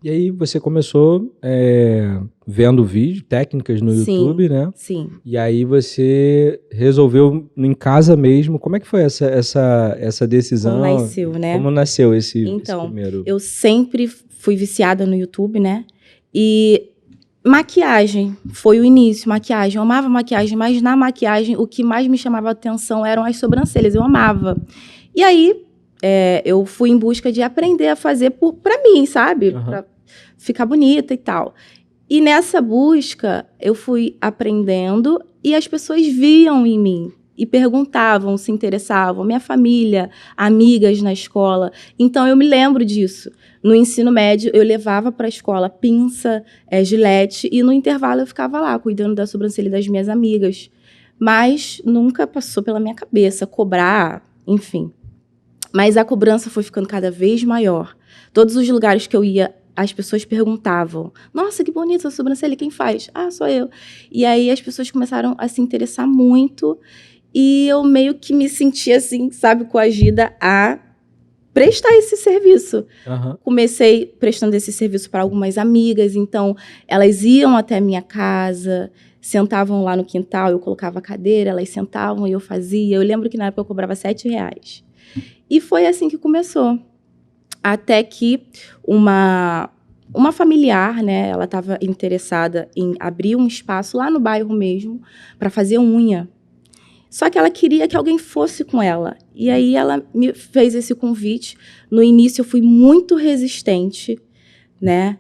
E aí você começou, vendo vídeo, técnicas no Sim, YouTube, né, sim. e aí você resolveu em casa mesmo. Como é que foi essa Como decisão? nasceu, né? Como nasceu esse Então, primeiro? eu sempre fui viciada no YouTube, né? E maquiagem foi o início, maquiagem. Eu amava maquiagem, mas na maquiagem o que mais me chamava a atenção eram as sobrancelhas. Eu amava. E aí eu fui em busca de aprender a fazer pra mim, sabe? Aham. Pra ficar bonita e tal. E nessa busca, eu fui aprendendo e as pessoas viam em mim e perguntavam, se interessavam. Minha família, amigas na escola. Então, eu me lembro disso. No ensino médio, eu levava para a escola pinça, gilete, e no intervalo eu ficava lá, cuidando da sobrancelha das minhas amigas. Mas nunca passou pela minha cabeça cobrar, enfim. Mas a cobrança foi ficando cada vez maior. Todos os lugares que eu ia, as pessoas perguntavam: nossa, que bonita a sobrancelha, quem faz? Ah, sou eu. E aí as pessoas começaram a se interessar muito e eu meio que me sentia assim, sabe, coagida a prestar esse serviço. Aham. Comecei prestando esse serviço para algumas amigas, então elas iam até a minha casa, sentavam lá no quintal, eu colocava a cadeira, elas sentavam e eu fazia. Eu lembro que na época eu cobrava R$ 7. E foi assim que começou. Até que uma familiar, né, ela estava interessada em abrir um espaço lá no bairro mesmo para fazer unha. Só que ela queria que alguém fosse com ela. E aí ela me fez esse convite. No início eu fui muito resistente, né?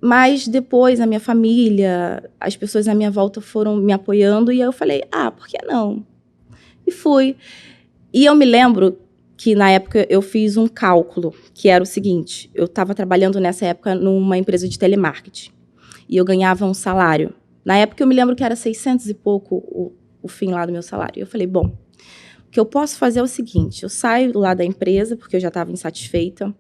Mas depois a minha família, as pessoas à minha volta foram me apoiando e aí eu falei: "Ah, por que não?" E fui. E eu me lembro que, na época, eu fiz um cálculo, que era o seguinte: eu estava trabalhando nessa época numa empresa de telemarketing, e eu ganhava um salário. Na época, eu me lembro que era 600 e pouco o fim lá do meu salário. Eu falei: bom, o que eu posso fazer é o seguinte, eu saio lá da empresa, porque eu já estava insatisfeita.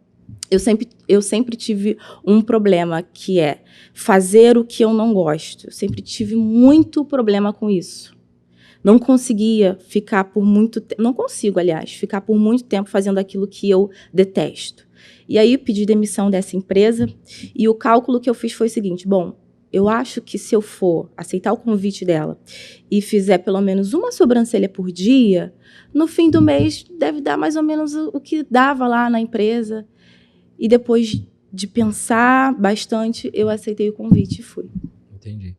Eu sempre tive um problema, que é fazer o que eu não gosto. Eu sempre tive muito problema com isso. Não conseguia ficar por muito tempo, não consigo, aliás, ficar por muito tempo fazendo aquilo que eu detesto. E aí pedi demissão dessa empresa e o cálculo que eu fiz foi o seguinte: bom, eu acho que se eu for aceitar o convite dela e fizer pelo menos uma sobrancelha por dia, no fim do mês deve dar mais ou menos o que dava lá na empresa. E depois de pensar bastante, eu aceitei o convite e fui. Entendi.